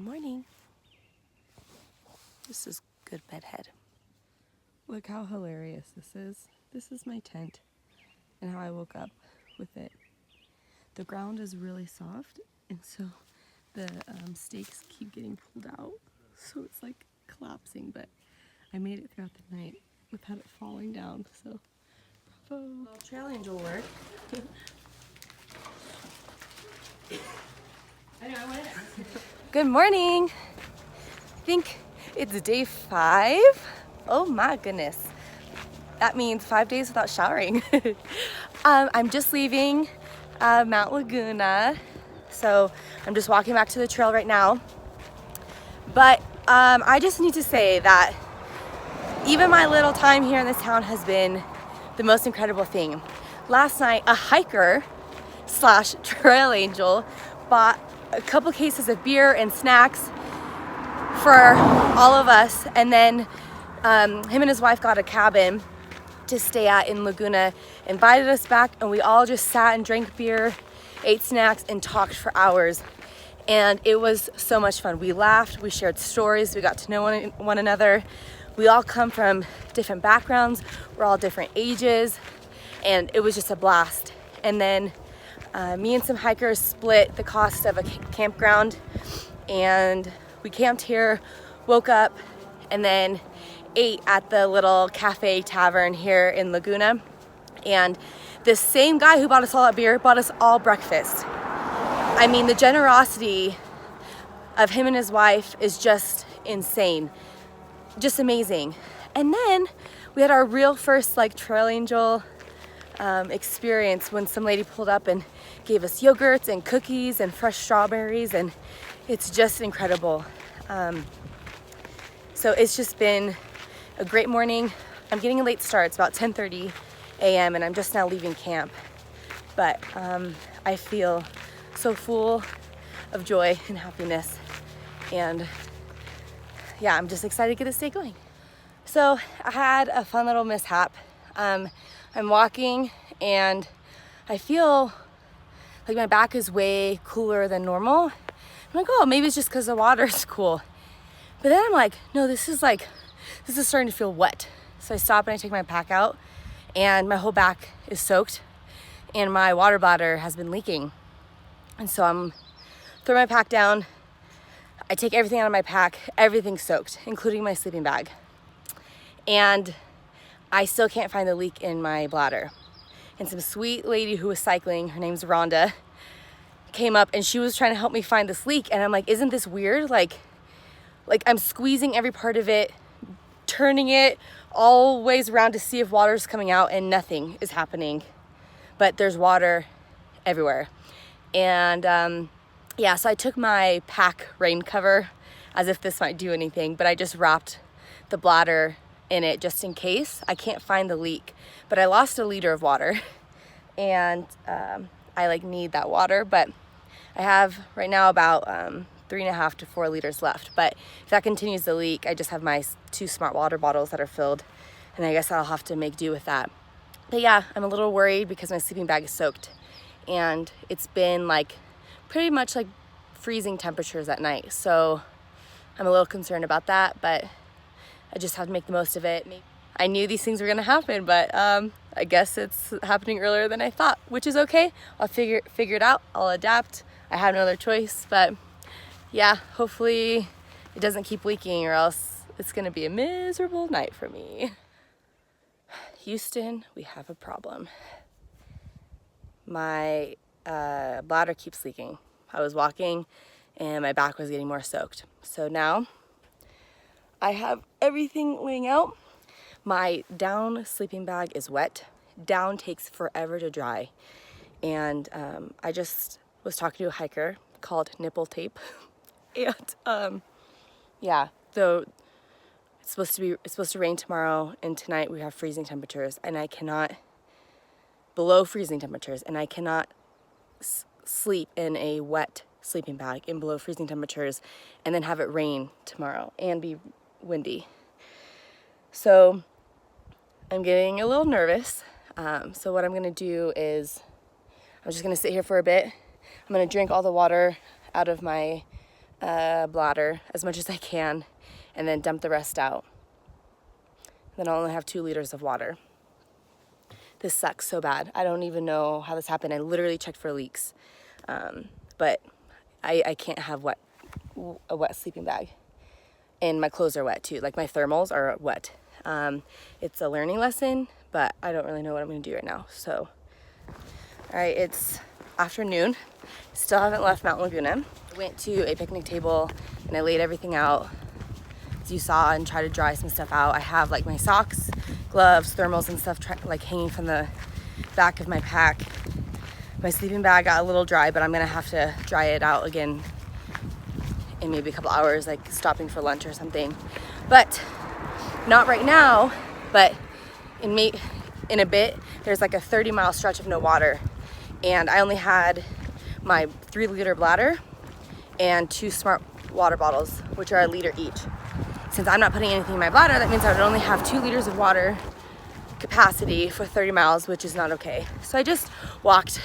morning. This is good bedhead. Look how hilarious this is. This is my tent and how I woke up with it. The ground is really soft, and so the stakes keep getting pulled out, so it's like collapsing, but I made it throughout the night without it falling down, so bravo. Little trail angel work. Good morning. I think it's day 5. Oh my goodness. That means 5 days without showering. I'm just leaving Mount Laguna, so I'm just walking back to the trail right now. But I just need to say that even my little time here in this town has been the most incredible thing. Last night, a hiker / trail angel bought a couple cases of beer and snacks for all of us, and then him and his wife got a cabin to stay at in Laguna, invited us back, and we all just sat and drank beer, ate snacks, and talked for hours. And it was so much fun. We laughed, we shared stories, we got to know one another. We all come from different backgrounds, we're all different ages, and it was just a blast. And then me and some hikers split the cost of a campground, and we camped here, woke up, and then ate at the little cafe tavern here in Laguna. And this same guy who bought us all that beer bought us all breakfast. I mean, the generosity of him and his wife is just insane, just amazing. And then we had our real first trail angel experience when some lady pulled up and gave us yogurts and cookies and fresh strawberries, and it's just incredible. So it's just been a great morning. I'm getting a late start. It's about 10:30 a.m. and I'm just now leaving camp, but I feel so full of joy and happiness, and yeah, I'm just excited to get this day going. So I had a fun little mishap. I'm walking and I feel like my back is way cooler than normal. I'm like, oh, maybe it's just because the water's cool. But then I'm like, no, this is starting to feel wet. So I stop and I take my pack out, and my whole back is soaked, and my water bladder has been leaking. And so I'm throwing my pack down. I take everything out of my pack, everything's soaked, including my sleeping bag. And I still can't find the leak in my bladder. And some sweet lady who was cycling, her name's Rhonda, came up and she was trying to help me find this leak. And I'm like, isn't this weird? Like I'm squeezing every part of it, turning it all ways around to see if water's coming out, and nothing is happening. But there's water everywhere. And yeah, so I took my pack rain cover as if this might do anything, but I just wrapped the bladder in it just in case. I can't find the leak, but I lost 1 liter of water, and I need that water, but I have right now about 3.5 to 4 liters left. But if that continues to leak, I just have my 2 smart water bottles that are filled, and I guess I'll have to make do with that. But yeah, I'm a little worried because my sleeping bag is soaked, and it's been pretty much freezing temperatures at night, so I'm a little concerned about that, but I just have to make the most of it. I knew these things were gonna happen, but I guess it's happening earlier than I thought, which is okay. I'll figure it out, I'll adapt. I have no other choice, but yeah, hopefully it doesn't keep leaking, or else it's gonna be a miserable night for me. Houston, we have a problem. My bladder keeps leaking. I was walking and my back was getting more soaked. So now I have everything laying out. My down sleeping bag is wet. Down takes forever to dry. And I just was talking to a hiker called Nipple Tape. And yeah, so it's supposed to rain tomorrow, and tonight we have freezing temperatures, and below freezing temperatures, and I cannot sleep in a wet sleeping bag in below freezing temperatures and then have it rain tomorrow and be windy. So I'm getting a little nervous. So what I'm gonna do is I'm just gonna sit here for a bit. I'm gonna drink all the water out of my bladder as much as I can and then dump the rest out. Then I'll only have 2 liters of water. This sucks so bad. I don't even know how this happened. I literally checked for leaks. But I can't have a wet sleeping bag. And my clothes are wet too. Like my thermals are wet. It's a learning lesson, but I don't really know what I'm gonna do right now. So, all right, it's afternoon. Still haven't left Mount Laguna. I went to a picnic table and I laid everything out, as you saw, and tried to dry some stuff out. I have like my socks, gloves, thermals and stuff like hanging from the back of my pack. My sleeping bag got a little dry, but I'm gonna have to dry it out again in maybe a couple hours, like stopping for lunch or something. But not right now, but in a bit, there's like a 30-mile stretch of no water. And I only had my 3-liter bladder and 2 smart water bottles, which are a liter each. Since I'm not putting anything in my bladder, that means I would only have 2 liters of water capacity for 30 miles, which is not okay. So I just walked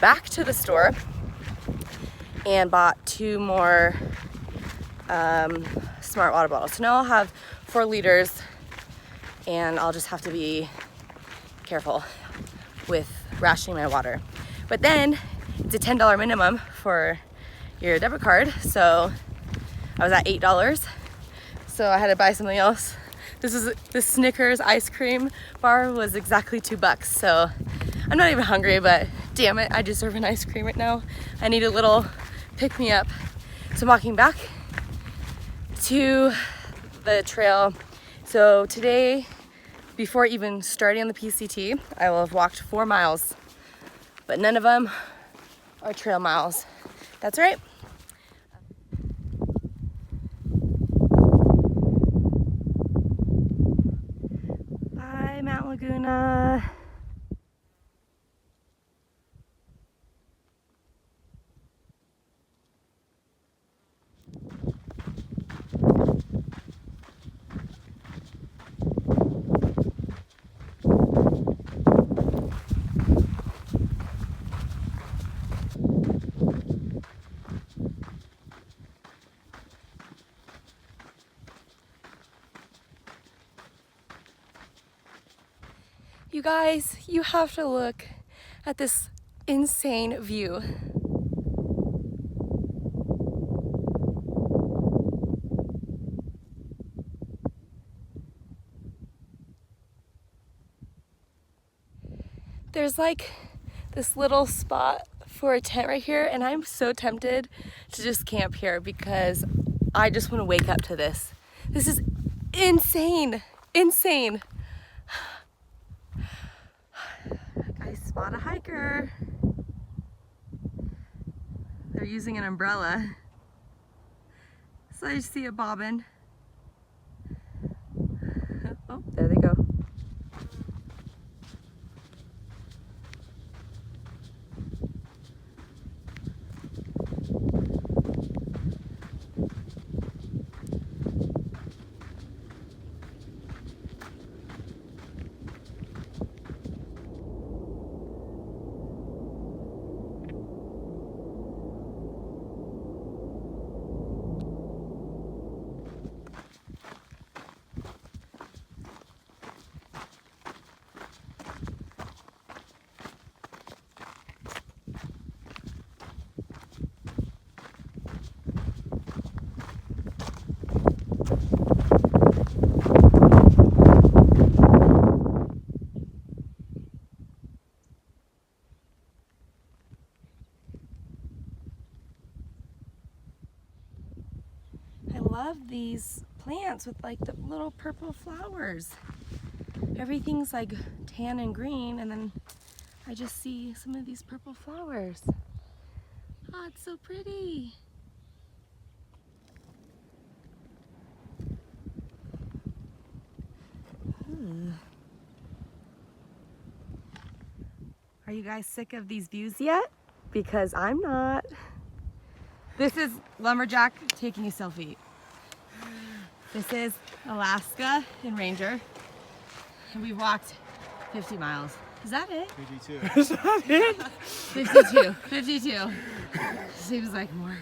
back to the store and bought 2 more smart water bottles. So now I'll have 4 liters and I'll just have to be careful with rationing my water. But then it's a $10 minimum for your debit card. So I was at $8. So I had to buy something else. The Snickers ice cream bar was exactly $2. So I'm not even hungry, but damn it, I deserve an ice cream right now. I need a little pick me up. So I'm walking back to the trail. So today, before even starting on the PCT, I will have walked 4 miles, but none of them are trail miles. That's right. Bye, Mount Laguna. You guys, you have to look at this insane view. There's like this little spot for a tent right here, and I'm so tempted to just camp here because I just want to wake up to this. This is insane, insane. I spot a hiker. They're using an umbrella. So I just see a bobbin. Oh, there they go. I love these plants with like the little purple flowers. Everything's like tan and green, and then I just see some of these purple flowers. Oh, it's so pretty. Are you guys sick of these views yet? Because I'm not. This is Lumberjack taking a selfie. This is Alaska and Ranger. And we walked 50 miles. Is that it? 52. Is that it? 52. 52. Seems like more.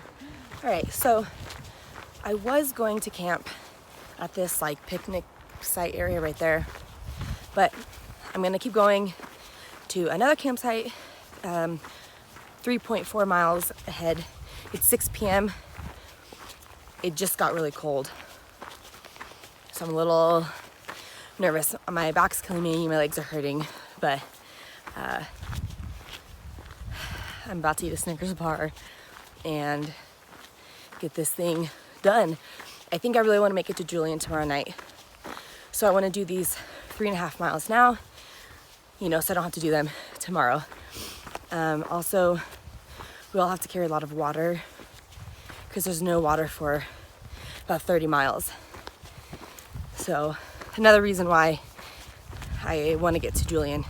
All right, so I was going to camp at this like picnic site area right there, but I'm gonna keep going to another campsite 3.4 miles ahead. It's 6 p.m. It just got really cold, so I'm a little nervous. My back's killing me, my legs are hurting, but I'm about to eat a Snickers bar and get this thing done. I think I really want to make it to Julian tomorrow night. So I want to do these 3.5 miles now, you know, so I don't have to do them tomorrow. Also, we all have to carry a lot of water because there's no water for about 30 miles. So another reason why I want to get to Julian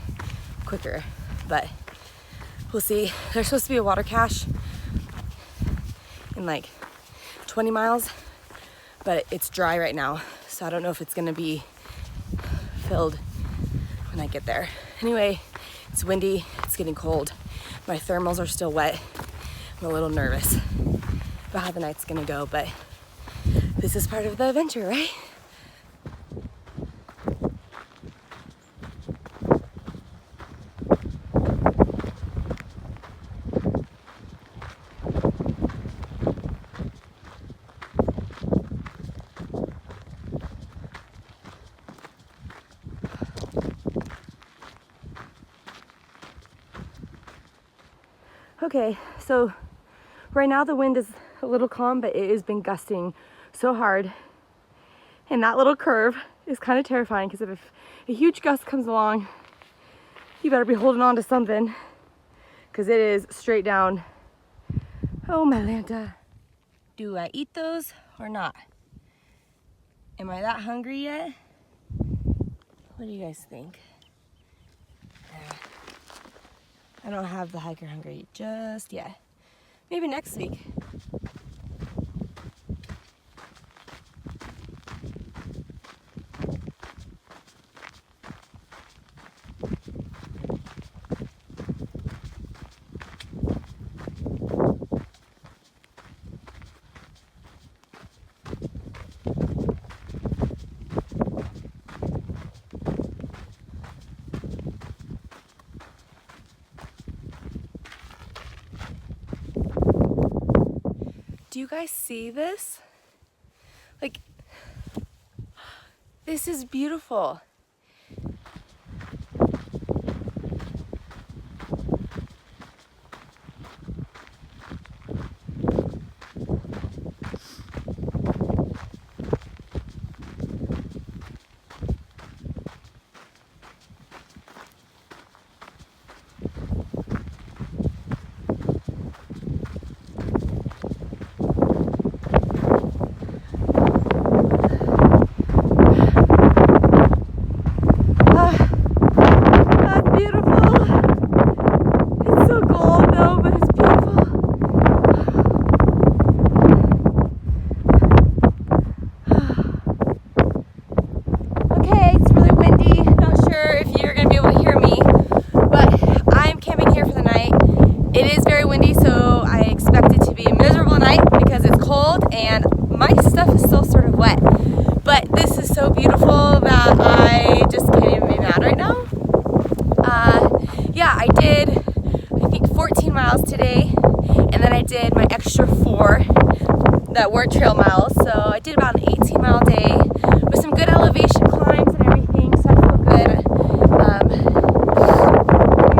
quicker, but we'll see. There's supposed to be a water cache in like 20 miles, but it's dry right now, so I don't know if it's gonna be filled when I get there. Anyway, it's windy, it's getting cold. My thermals are still wet. I'm a little nervous about how the night's gonna go, but this is part of the adventure, right? Okay, so right now the wind is a little calm, but it has been gusting so hard. And that little curve is kind of terrifying because if a huge gust comes along, you better be holding on to something because it is straight down. Oh, my Lanta. Do I eat those or not? Am I that hungry yet? What do you guys think? I don't have the hiker hungry just yet. Maybe next week. Do you guys see this? Like, this is beautiful. And my stuff is still sort of wet, but this is so beautiful that I just can't even be mad right now. Yeah, I did, I think 14 miles today, and then I did my extra 4 that weren't trail miles, so I did about an 18-mile day with some good elevation climbs and everything, so I feel good.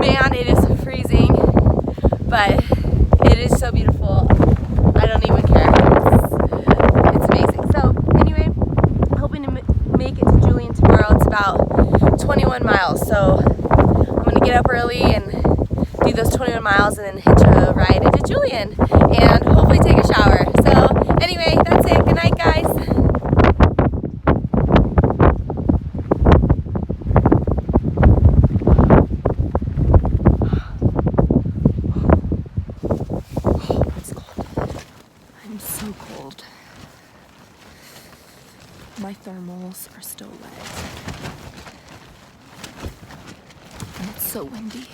Man, it is freezing, but it is so beautiful. I don't even care. It's amazing. So anyway, I'm hoping to make it to Julian tomorrow. It's about 21 miles. So I'm going to get up early and do those 21 miles and then hitch a ride into Julian and hopefully take a shower. So anyway, that's it. Good night, guys. So cold. My thermals are still wet. And it's so windy.